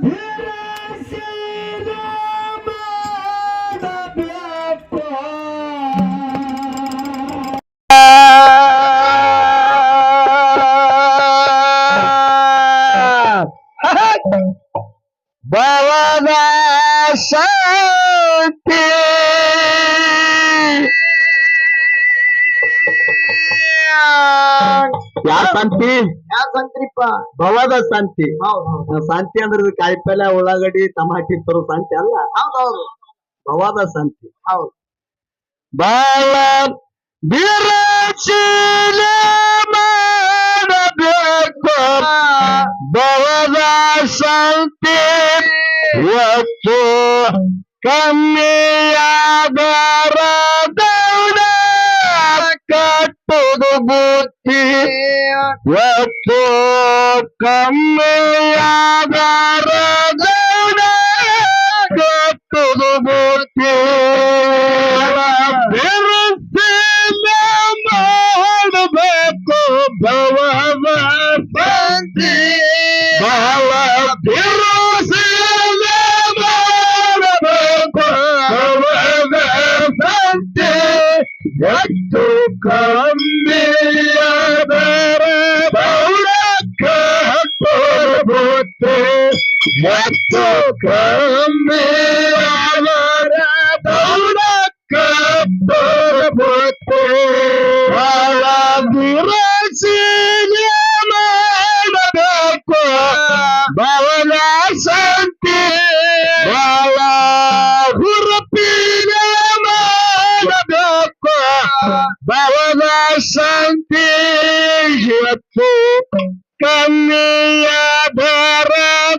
ನಿರಾಸೆಯ ಮಾಡಬೇಕು. ಭವನ ಶಾಂತಿ ಯಾವ ಶಾಂತಿ? ಯಾವ ಸಂತ್ರಿಪ್ಪ? ಭವದ ಶಾಂತಿ. ಹೌದು ಶಾಂತಿ ಅಂದ್ರೆ ಕಾಯಿಪಲ್ಯ ಉಳ್ಳಾಗಡ್ಡಿ ಟಮಾಟಿ ತರೋ ಶಾಂತಿ ಅಲ್ಲ, ಹೌದೌದು ಭವದ ಶಾಂತಿ. ಹೌದು. ಬಾಳ ಬಿರುಸಿನ ಮಾಡಬೇಕು ಭವದ ಶಾಂತಿ. ಇವತ್ತು ಕಮ್ಮಿಯಾಗರದೌಡ ಕಟ್ಟುದು ಬುತ್ತಿ. ಇವತ್ತು ಕಮ್ಮಿಯಾಗರದೌಡ ಕಟ್ಟುದು ಬುತ್ತಿ. ಬಿರುಸಿನ ಮಾಡಬೇಕು ಭವದ ಶಾಂತಿ. ಬಹಳ ಬಿರುಸಿನ ಮಾಡಬೇಕು ಭವದ ಶಾಂತಿ. ಎಷ್ಟು ಕಮ್ಮಿಯಾದರ ಬೌಡ ಕಟ್ಟುತ್ತೆ. ಎಷ್ಟು ಕಮ್ಮಿಯಾದರ ಬೌಡ ಕಟ್ಟುತ್ತೆ. ಬಹಳ ಬಿರುಸಿನ ಮಾಡಬೇಕು ಭವನ ಶಾಂತಿ. ಬಹಳ ಹುರುಪಿನ ಮಾಡಬೇಕು ಭವನ ಶಾಂತಿ. ಇವತ್ತು ಕಮ್ಮಿಯಾದರ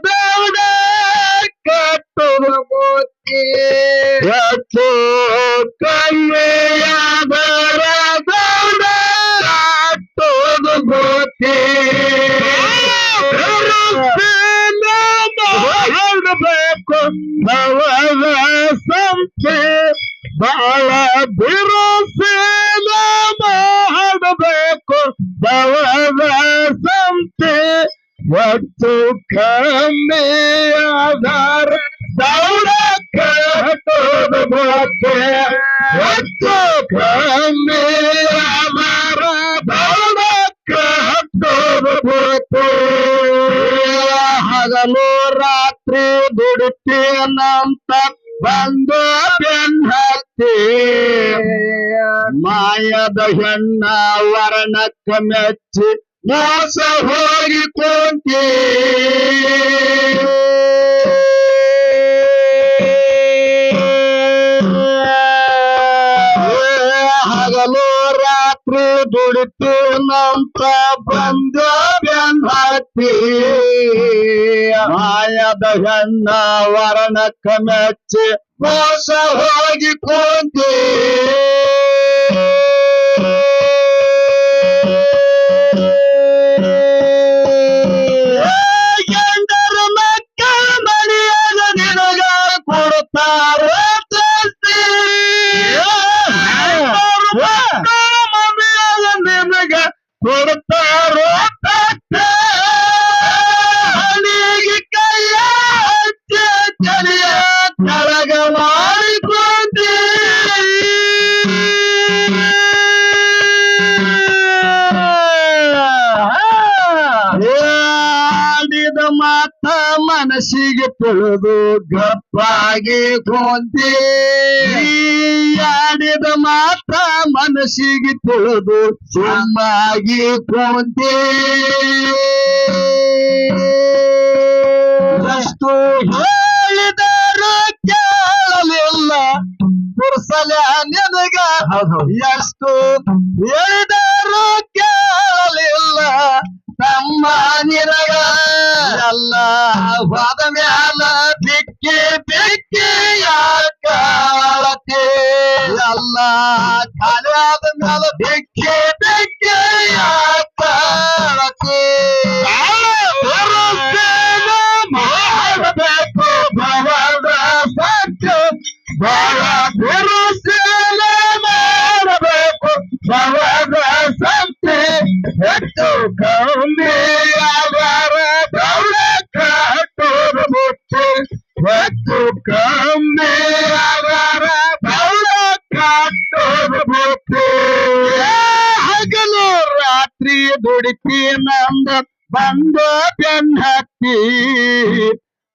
ದೌಡ ಕಟ್ಟುವ ಬುತ್ತಿ. ಇವತ್ತು ಕಮ್ಮಿಯಾದರ ದೌಡ ಕಟ್ಟುವ ಬುತ್ತಿ. ಮಾಡಬೇಕು ಭವನ ಶಾಂತಿ. ಬಹಳ ಬಿರುಸಿನ ಮಾಡಬೇಕು ಭವನ ಶಾಂತಿ. ಮತ್ತು ಕಮ್ಮಿಯಾದರ ದೌಡ ಕಟ್ಟುವುದು ಬುತ್ತಿ. ಮತ್ತು ಕಮ್ಮಿಯಾದರ ದೌಡ ಕಟ್ಟುವುದು ಬುತ್ತಿ. ಹಗಲು ರಾತ್ರಿ ದುಡಿತೀನಂತ ಬಂದು ಬೆನ್ನತ್ತಿ. ಮಾಯದ ಹೆಣ್ಣ ವರ್ಣಕ್ಕ ಮೆಚ್ಚಿ ಮೋಸ ಹೋಗಿ ಕುಂತಿ. ಹಗಲು ರಾತ್ರಿ ದುಡಿತೀನಂತ ಬಂದು ಬೆನ್ನತ್ತಿ. ಮಾಯದ ಹೆಣ್ಣ ವರ್ಣಕ್ಕ ಮೆಚ್ಚಿ ಮೋಸ ಹೋಗಿ ಕುಂತಿ. ಗಂಡರ ಮಕ್ಕಳ ಮನೆಯಾಗ ನಿನಗ ಕೊಡ್ತಾರ ತಸ್ತಿ. ಮನೆಯಾಗ ನಿನಗ ಕೊಡ್ತಾರ ತಸ್ತಿ. ಹಣಿಗೆ ಕೈಯ ಹಚ್ಚಿ ತಲೆಯ ಕೆಳಗ ಮಾಡಿಕೊಂಡಿ. ಆಡಿದ ಮಾತ ಮನಸ್ಸಿಗೆ ತಿಳಿದು ಗಪ್ಪಾಗಿ ಕೊಂತಿ. ಆಡಿದ ಮಾತ ಮನಸ್ಸಿಗೆ ತಿಳಿದು ಸುಮ್ಮಾಗಿ ಕೊಂತಿ. ಎಷ್ಟು ಹೇಳಿದರು ಕೇಳಲಿಲ್ಲ ಪುರುಸಲ ನಿನಗ. ಎಷ್ಟು ಹೇಳಿದರು ಕೇಳಲಿಲ್ಲ ತಮ್ಮ ನಿನಗ. ಎಲ್ಲ ಹೋದ ಮ್ಯಾಲ ಬಿಕ್ಕಿ ಬಿಕ್ಕಿ ಯಾಕಾಳತಿ. ಎಲ್ಲ ಖಾಲಿ ಆದ ಮ್ಯಾಲ ಬಿಕ್ಕಿ ಬಿಕ್ಕಿ ಯಾಕಾಳತಿ. ಮಾಡಬೇಕು ಭವದ ಶಾಂತಿ. ಬಹಳ ಬಿರುಸಿನ ಮಾಡಬೇಕು ಭವದ ಶಾಂತಿ. ಹೆಚ್ಚು ಕಮ್ಮಿಯಾದರ ದೌಡ ಕಟ್ಟುವುದು ಹತ್ತಿ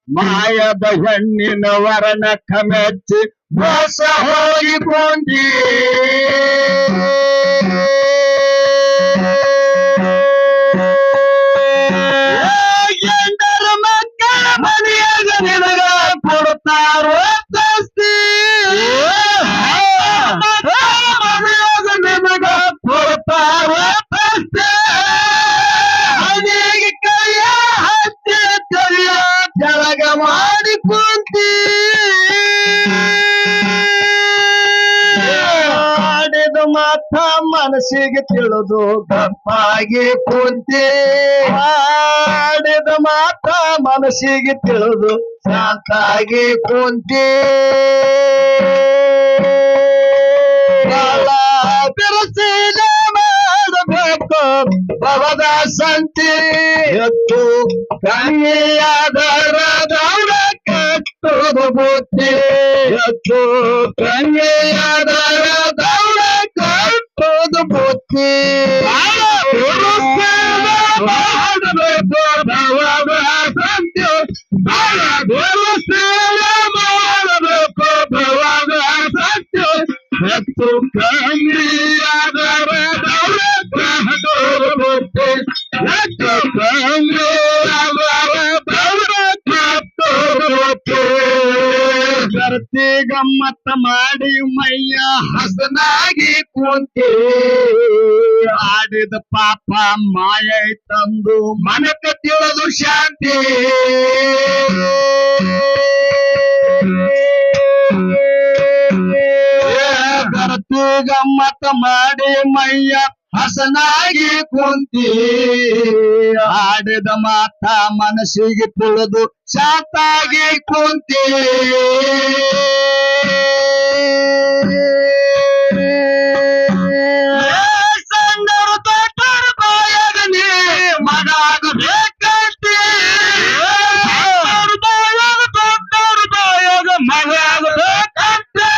ಮಾಯದ ಹೆಣ್ಣಿನ ವರ್ಣಕ್ಕ ಮೆಚ್ಚಿ ಮೋಸ ಹೋಗಿ ಕೊಂಡಿ ಎಂದರ ಮಕ್ಕಳ ಮನೆಯಾಗ ನಿನಗ ಕೊಡ್ತಾರೋ ದಸ್ತಿ ಮನೆಯಾಗ ನಿನಗ ಕೊಡ್ತಾರೋ ದಸ್ತಿ ಮನೆಗೆ ಕೈಯ ಹಚ್ಚಿ ಕೈಯ ಜಳಗ ಮಾಡಿ ಕುಂತಿ ಆಡಿದ ಮಾತ ಮನಸ್ಸಿಗೆ ತಿಳಿದು ಗಪ್ಪಾಗಿ ಕುಂತಿ ಆಡಿದ ಮಾತ ಮನಸ್ಸಿಗೆ ತಿಳಿದು ಶಾಂತಾಗಿ ಕುಂತಿ ಬಿರುಸಿನ ಮಾಡಬೇಕು ಭವದ ಸಂತಿ ಎತ್ತು ಕನ್ಯೆಯಾದರ ದೌಡ ಕಟ್ಟುವುದು ಬುದ್ಧಿ ಎತ್ತು ಕನ್ಯೆಯಾದರ ದೌಡ ಕಟ್ಟುವುದು ಬುದ್ಧಿ ಮಾಡಬೇಕು ಭವದ ಸಂತಿ ಮಾಡಬೇಕು ಭವದ ಸಂತಿ ಎತ್ತು ಕನ್ಯೆಯಾದರ ದೌಡ ಕಟ್ಟುವುದು ಬುದ್ಧಿ ಎತ್ತು ಕನ್ಯೆಯಾದರ ದೌಡ ಗರ್ತಿ ಗಮ್ಮತ್ತ ಮಾಡಿ ಮೈಯ ಹಸನಾಗಿ ಕುಂತಿ ಆಡಿದ ಪಾಪ ಮಾಯ ತಂದು ಮನಕ ತಿಳಿದು ಶಾಂತಿ ಗರ್ತಿ ಗಮ್ಮತ್ತ ಮಾಡಿ ಮೈಯ ಹಸನಾಗಿ ಕುಂತಿ ಆಡಿದ ಮಾತ ಮನಸ್ಸಿಗೆ ತಿಳಿದು ಶಾಂತಾಗಿ ಕುಂತಿ ಸಣ್ಣರು ದೊಡ್ಡರ ಬಾಯಾಗ ನೀ ಮಗಾಗಬೇಕಂತೆ ದೊಡ್ಡರ ಬಾಯಾಗ ಮಗಾಗಬೇಕಂತೆ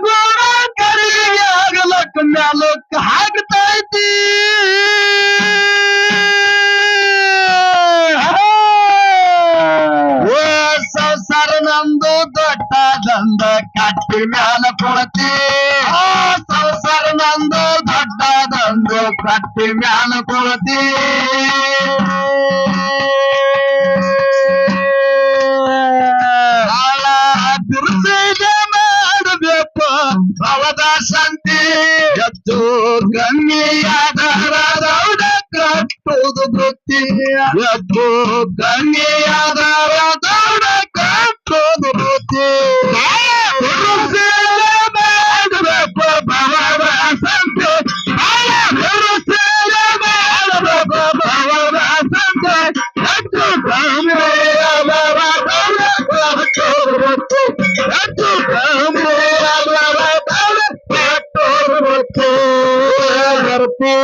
ಗುಣ ಕರಿಗೆ ಆಗಲಕ್ಕ ಮ್ಯಾಲಕ್ಕ ಹಾಕ್ತೈತಿ ಸಂಸಾರ ನಮ್ದು ದೊಡ್ಡದಂದ ಕಟ್ಟಿ ಮ್ಯಾಲ ಕೊಡತಿ ಸಂಸಾರ ನಂದು ದೊಡ್ಡದಂದು ಕಟ್ಟಿ ಮ್ಯಾಲ ಕೊಡತಿ ಬಿರುಸಿಗೆ ಮಾಡಬೇಕು ಭವದ ಸಂತಿ ಎತ್ತು ಕನ್ಯೆಯಾದರ ದೌಡ ಕಟ್ಟುವುದು ವೃತ್ತಿ ಎತ್ತು ಕನ್ಯೆಯಾದರ ದೌಡ ಕಟ್ಟುವುದು ವೃತ್ತಿ ಬಿರುಸಿಗೆ ಮಾಡಬೇಕು ಭವದ ಸಂತಿ ಬಿರುಸಿಗೆ ಮಾಡಬೇಕು ಭವದ ಸಂತಿ ಎತ್ತು ಕನ್ಯೆಯಾದರ ದೌಡ ಕಟ್ಟುವುದು ವೃತ್ತಿ ಎತ್ತು ಕನ್ಯೆಯಾದರ ದೌಡ ಕಟ್ಟುವುದು ವೃತ್ತಿ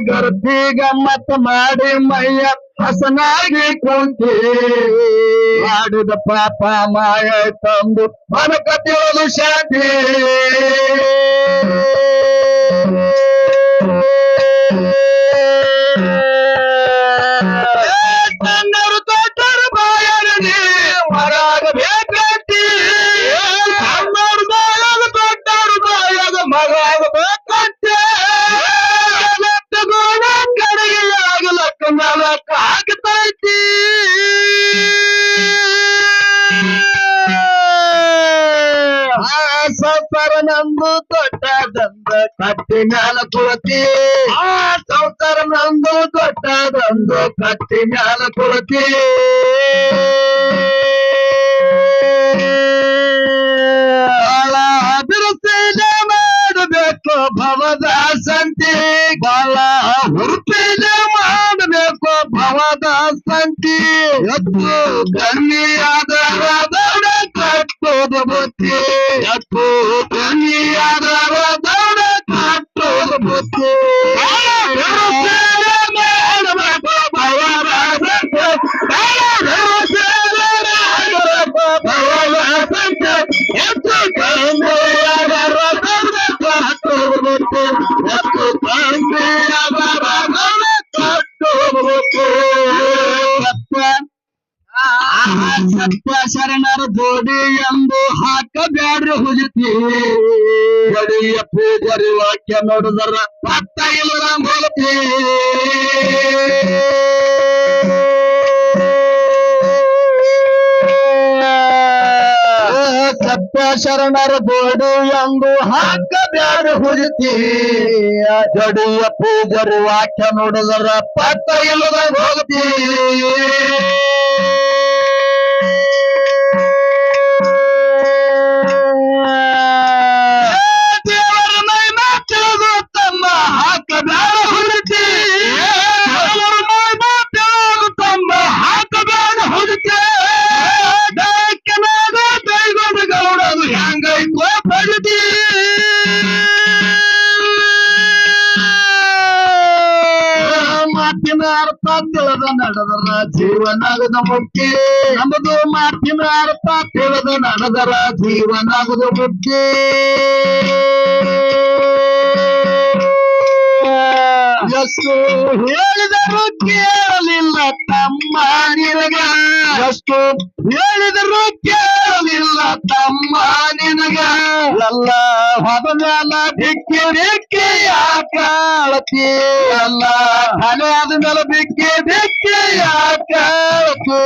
ಗರ್ತಿ ಗಮ್ಮತ್ ಮಾಡಿ ಮೈಯ ಹಸನಾಗಿ ಕುಂತಿ ಆಡಿದ ಪಾಪ ಮಾಯ ತಂದು ಮನಕ ತಿಳಿದು ಶಾಂತಿ ಸಣ್ಣರು ದೊಡ್ಡರ ಬಾಯಾಗ ಹೊರಾಗಬೇಕಂತಿ ಸಣ್ಣರು ಬಾಯಾಗ ದೊಡ್ಡರ ಬಾಯಾಗ ಮಗಾಗಬೇಕಂತೆ ಗುಣ ಕಡೆಗೆ ಆಗಲಕ್ಕ ಮ್ಯಾಲಕ್ಕ ಹಾಕ್ತೈತಿ ಸಂಸಾರ ನಂದು ದೊಡ್ಡದಂದ ಕಟ್ಟಿ ಮ್ಯಾಲ ಕೊಡತಿ ಸಂಸಾರ ನಂದು ದೊಡ್ಡದಂದು ಕಟ್ಟಿ ಮ್ಯಾಲ ಕೊಡತಿ ಬಿರುಸಿಗೆ ಮಾಡಬೇಕು ಭವದ ಸಂತಿ ಬಾಳ ಹುರುಪಿಗೆ ಮಾಡಬೇಕು ಭವದ ಸಂತಿ ಎತ್ತು ಕನ್ಯೆಯಾದರ ದೌಡ ಕಟ್ಟುವುದು ಬುದ್ಧಿ ಎತ್ತು ಕನ್ಯೆಯಾದರ ದೌಡ ಕಟ್ಟುವುದು ಬುದ್ಧಿ ಮಾಡಬೇಕು ಭವದ ಸಂತಿ ಭವದ ಸಂತಿ ಎತ್ತು ಕನ್ಯೆಯಾದರ ದೌಡ ಕಟ್ಟುವುದು ಬುದ್ಧಿ ಎತ್ತು ಕನ್ಯೆಯಾದರ ದೌಡ ಸತ್ಯ ಶರಣರ ಜೋಡಿ ಎಂದು ಹಾಕಬ್ಯಾಡ್ರಿ ಹುಜತಿ ಗಡಿಯ ಪೂಜರಿ ವಾಕ್ಯ ನೋಡಿದರ ಪತ್ತ ಇಲ್ಲ ಮೂಲತಿ ಸತ್ಯ ಶರಣರ ಜೋಡಿ ಎಂದು ಹಾಕಬ್ಯಾಡ್ರಿ ಹುಜತಿ ಗಡಿಯ ಪೂಜರಿ ವಾಕ್ಯ ನೋಡಿದರ ಪತ್ತ ಇಲ್ಲದ ಹೋಗತಿ ದೇವರ ಮಹಿಮಾ ತಿಳಿದು ತಮ್ಮ ಹಾಕಬ್ಯಾಡ ಹುಡುಕಿ ದೇವರ ಮಹಿಮಾ ತಿಳಿದು ತಮ್ಮ ಹಾಕಬ್ಯಾಡ ಹುಡುಕಿ ದೈಕನಾದ ದೈವದ ಗೌಡನು ಹೆಂಗೈಕೋ ಪಡಿತಿ ಮಾತಿನ ಅರ್ಥ ತಿಳಿದ ನಡೆದರ ಜೀವನಾಗದ ಮುಖ್ಯ ನಮ್ಮದು ಮಾತಿನ ಅರ್ಥ ತಿಳಿದ ನಡೆದರ ಜೀವನಾಗದ ಮುಖ್ಯ ಎಷ್ಟು ಹೇಳಿದರು ಕೇಳಲಿಲ್ಲ ತಮ್ಮ ನಿನಗ ಎಷ್ಟು ಹೇಳಿದರು ಕೇಳಲಿಲ್ಲ ತಮ್ಮ ನಿನಗ ಎಲ್ಲ ಹೊದ ಮ್ಯಾಲ ಬಿಕ್ಕಿ ಬಿಕ್ಕಿ ಯಾಕಾಳತಿ ಎಲ್ಲ ಹಲೆ ಆದ ಮೇಲೆ ಬಿಕ್ಕಿ ಬಿಕ್ಕಿ ಯಾಕಾಳತಿ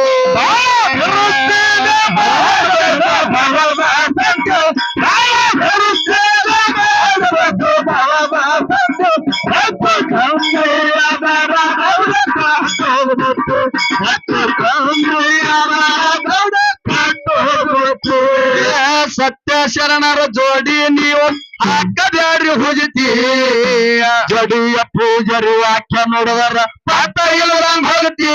ಸತ್ಯ ಶರಣರ ಜೋಡಿ ನೀವು ಹಾಕಬ್ಯಾಡ್ರಿ ಹುಜತಿ ಜಡಿಯ ಪೂಜರಿ ವಾಕ್ಯ ನೋಡಿದರ ಪಾಠ ಇಲ್ಲದಂಗ ಹೋಗತಿ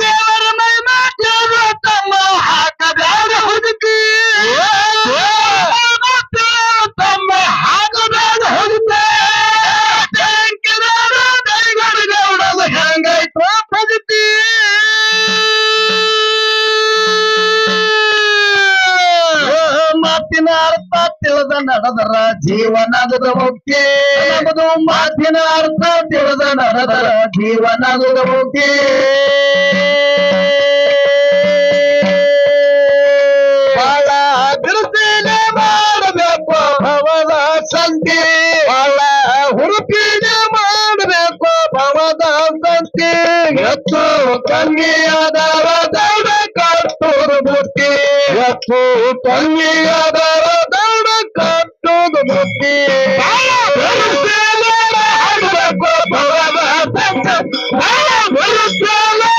ದೇವರ ಮಹಿಮಾ ತಿಳಿದು ತಮ್ಮ ಹಾಕಬ್ಯಾಡ್ರಿ ಹುಜತಿ ತಮ್ಮ ಹಾಕಬ್ಯಾಡ ಹುಜತಿ ಗೌಡದು ಹೆಂಗೈತೋ ಪದ್ಧತಿ ಮಾತಿನ ಅರ್ಥ ತಿಳಿದ ನಡೆದರ ಜೀವನದ ಮುಖ್ಯ ನಮ್ಮದು ಮಾತಿನ ಅರ್ಥ ತಿಳಿದ ನಡೆದರ ಜೀವನದ ಮುಖ್ಯ ಬಾಳ ಬಿರುಸಿನೇ ಮಾಡಬೇಕು ಭವದ ಸಂತಿ ಬಾಳ ಹುರುಪಿನೇ ಮಾಡಬೇಕು ಭವದ ಸಂತಿ ಹೆಚ್ಚು ಕನ್ನಿಯಾದವ ದೌಡ ಕಟ್ಟುವುದು ಬುತ್ತಿ ಹೆಚ್ಚು ಕನ್ನಿಯಾದವ ದೌಡ ಕಟ್ಟುವುದು ಬುತ್ತಿ ಮಾಡಬೇಕು ಭವದ ಸಂತಿ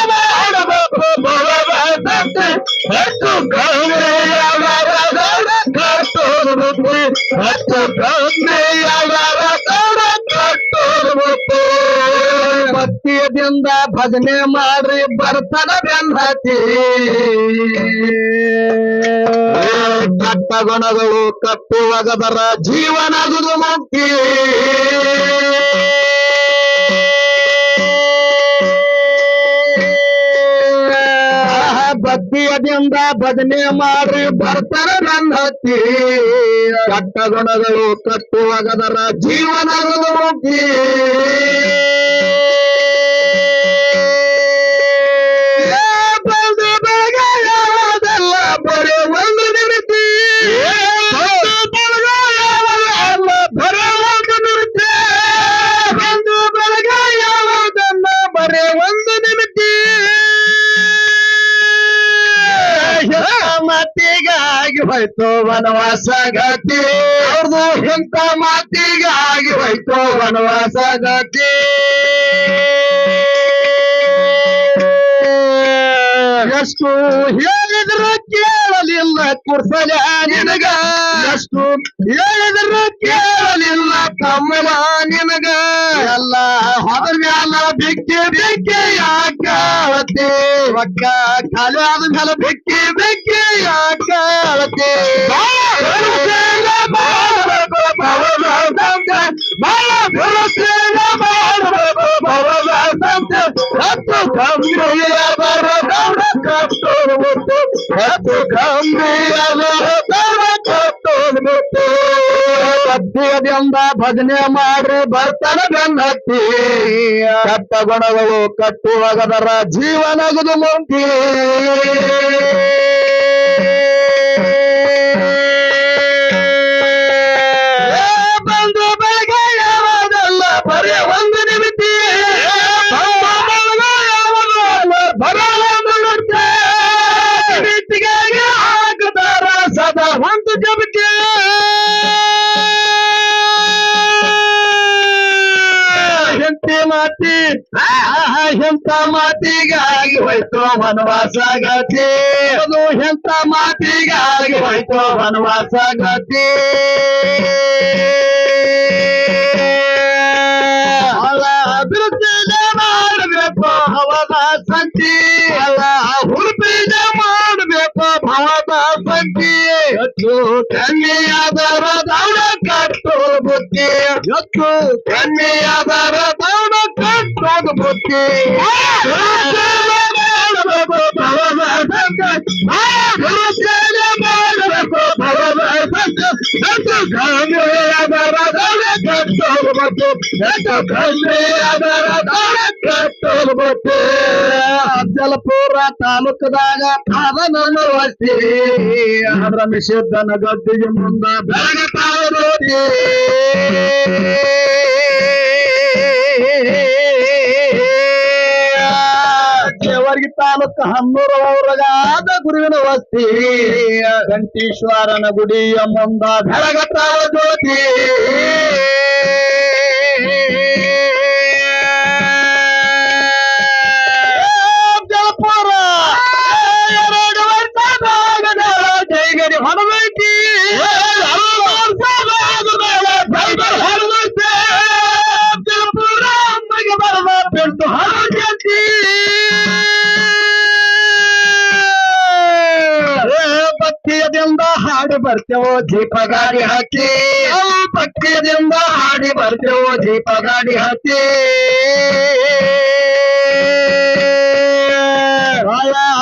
ಮಾಡಬೇಕು ಭವದ ಸಂತಿ ಹೆಚ್ಚು ಕನ್ನಿಯಾದವ ದೌಡ ಕಟ್ಟುವುದು ಬುತ್ತಿ ಹೆಚ್ಚು ಕನ್ನಿಯಾದವ ದೌಡ ಕಟ್ಟುವುದು ಬುತ್ತಿ ಭಕ್ತಿಯದಿಂದ ಭಜನೆ ಮಾಡ್ರಿ ಬರ್ತಾನ ಬೆನ್ನತಿ ಕಟ್ಟ ಗುಣಗಳು ಕಟ್ಟುವಾಗದರ ಜೀವನದು ಮುಕ್ತಿ ಭಕ್ತಿಯದಿಂದ ಭಜನೆ ಮಾಡ್ರಿ ಬರ್ತಾನ ಬೆನ್ನತಿ ಕಟ್ಟ ಗುಣಗಳು ಕಟ್ಟುವಾಗದರ ಜೀವನದು ಮುಕ್ತಿ ಮಾತಿಗಾಗಿ ಹೋಯ್ತು ವನವಾಸ ಗತಿ ಅವ್ರದು ಇಂಥ ಮಾತಿಗಾಗಿ ಹೋಯ್ತು ವನವಾಸ ಗತಿ ಎಷ್ಟು ಹೇಳಿದ್ರು ಕೇಳಲಿಲ್ಲ ಕುರ್ಸಲ ನಿನಗ ಎಷ್ಟು ಹೇಳಿದ್ರು ಕೇಳಲಿಲ್ಲ ಕಮ್ಮಲ ನಿನಗ ಎಲ್ಲ ಹೊದ ಮ್ಯಾಲ ಬಿಕ್ಕಿ ಬಿಕ್ಕಿ ಯಾಕಾಳತಿ ಒಕ್ಕ ಖಾಲಿ ಆದ ಮ್ಯಾಲ ಬಿಕ್ಕಿ ಬಿಕ್ಕಿ ಯಾಕಾಳತಿ ಭಕ್ತಿಯದಿಂದ ಭಜನೆ ಮಾಡ್ರಿ ಬರ್ತಾನ ಬೆನ್ನತ್ತಿ ಕಟ್ಟ ಗುಣಗಳು ಕಟ್ಟುವಾಗದರ ಜೀವನಗದು ಮುಕ್ತಿ ಬಂದು ಬೆಳಗ್ಗೆ ಯಾವಾಗಲ್ಲ ಬರೀ ಒಂದು ನಿಮಿತಿ ಹಾಕುತ್ತಾರ ಸದಾ ಒಂದು ಜಬಕ್ಕೆ ಮಾತಿ ಎಂತ ಮಾತಿಗಾಗಿ ಹೋಯ್ತು ವನವಾಸ ಗತಿ ಅದು ಎಂತ ಮಾತಿಗಾಗಿ ಹೋಯ್ತು ವನವಾಸ ಗತಿ ಅಭಿವೃದ್ಧಿ ಮಾಡಬೇಕು ಭವದ ಸಂತಿ ಅಲ್ಲ ಹುಡುಪಿದ ಮಾಡಬೇಕು ಭವದ ಸಂತಿ ಹೆಚ್ಚು ಕನ್ನಿಯಾದರ ದೌಡ ಕಟ್ಟೋದು ಬುದ್ಧಿ ಹೆಚ್ಚು ಕನ್ನಿಯಾದರ ದೌಡ ಕಟ್ಟೋದು ಬುದ್ಧಿ ಮಾಡಬೇಕು ಭವದ ಮಾಡಬೇಕು ಭವದ ಹೆಚ್ಚು ಕನ್ನಿಯಾದರ ದೌಡ ಕಟ್ಟೋದು ಬುದ್ಧಿ ಹೆಚ್ಚು ಕನ್ನಿಯಾದರ ದೌಡ ಕಟ್ಟೋದು ಬುದ್ಧಿ ಅಫಜಲಪುರ ತಾಲೂಕದಾಗ ಅದ ನನ್ನ ವಸ್ತಿ ಅದರ ನಿಷೇಧನ ಗದ್ದಿಗೆ ಮುಂದ ಬೆಳಗತಾವತಿ ಜೇವರ್ಗಿ ತಾಲೂಕು ಹನ್ನೂರ ಊರಗಾದ ಗುರುವಿನ ವಸ್ತಿ ಗಂಟೀಶ್ವರನ ಗುಡಿಯ ಮುಂದ ಬೆಳಗತಾವ ಜ್ಯೋತಿ ಹೊರಬೇಕಿ ಬರದ ಬೆಂಟು ಹೊರಜಿ ಭಕ್ತಿಯದಿಂದ ಹಾಡಿ ಬರ್ತೇವೋ ದೀಪ ಗಾಡಿ ಹಾಕಿ ಭಕ್ತಿಯದಿಂದ ಹಾಡಿ ಬರ್ತೇವೋ ದೀಪ ಗಾಡಿ ಹಾಕಿ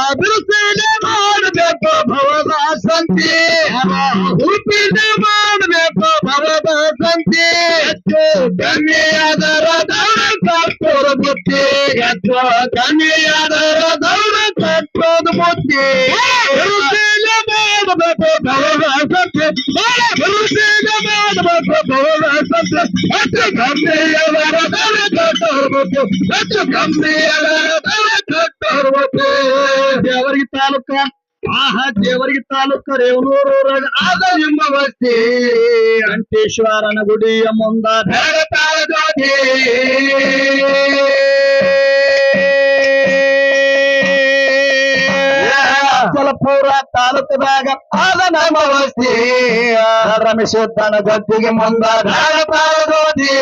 ಅಭಿವೃದ್ಧಿ ಮಾಡಬೇಕು ಭವದ ಸಂತಿ ಹುಟ್ಟಿದ ಮಾಡಬೇಕು ಭವದ ಸಂತಿ ಹೆಚ್ಚು ಕನ್ನಿಯಾದರ ದೌಡ ಕಟ್ಟೋದು ಬುದ್ಧಿ ಹೆಚ್ಚು ಕನ್ನಿಯಾದರ ದೌಡ ಕಟ್ಟೋದು ಬುದ್ಧಿ ಮಾಡಬೇಕು ಭವದ ಸಂತಿ ಮಾಡಬೇಕು ಭವದ ಸಂತಿ ಹೆಚ್ಚು ಕನ್ನಿಯಾದರ ದೌಡ ಕಟ್ಟೋದು ಬುದ್ಧಿ ಹೆಚ್ಚು ಕನ್ನಿಯಾದರ ದೌಡ ಕಟ್ಟೋದು ಬುದ್ಧಿ ಜೇವರ್ಗಿ ತಾಲೂಕ ಜೇವರ್ಗಿ ತಾಲೂಕ ರೇವನೂರ ಆದ ಎಂಬ ವಸ್ತಿ ಅಂಟೇಶ್ವರನ ಗುಡಿಯ ಮುಂದ ಬೆಳಗತಾಳ ಜ್ಯೋತಿ ಅಫಜಲಪುರ ತಾಲೂಕದಾಗ ಆದ ನಮ್ಮ ವಸ್ತಿ ರಮೇಶೋದ್ದನ ಗದ್ದಿಗೆ ಮುಂದ ಬೆಳಗತಾಳ ಜ್ಯೋತಿ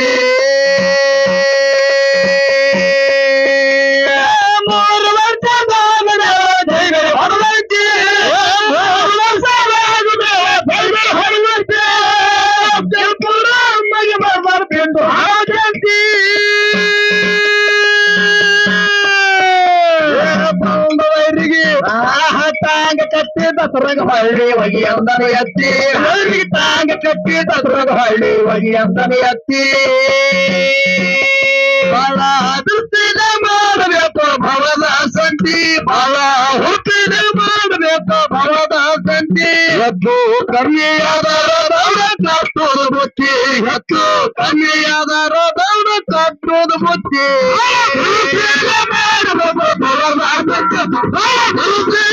ಮೂರು ವರ್ಷದ ತಾಂಗ ಕಟ್ಟಿ ದಸರಗ ಹೊಳ್ಳಿ ಒಗಿ ಅಂದನೆ ಎತ್ತಿ ತಾಂಗ ಕಟ್ಟಿ ದಸರಗ ಹೊಳ್ಳಿ ಒಗಿ ಅಂದನೆ ಎತ್ತಿ ಬಹಳ ಅಭಿವೃದ್ಧಿನ ಮಾಡಬೇಕು ಭವದ ಸಂತಿ ಬಹಳ ಹುಟ್ಟಿನ ಮಾಡಬೇಕು ಭವದ ಸಂತಿ ಹೆಚ್ಚು ಕಮ್ಮಿಯಾದರ ದೌಡ ಕಟ್ಟೋದು ಬುತ್ತಿ ಹೆಚ್ಚು ಕಮ್ಮಿಯಾದರ ದೌಡ ಕಟ್ಟೋದು ಬುತ್ತಿ ಮಾಡಬೇಕು ಭವದ ಸಂತಿ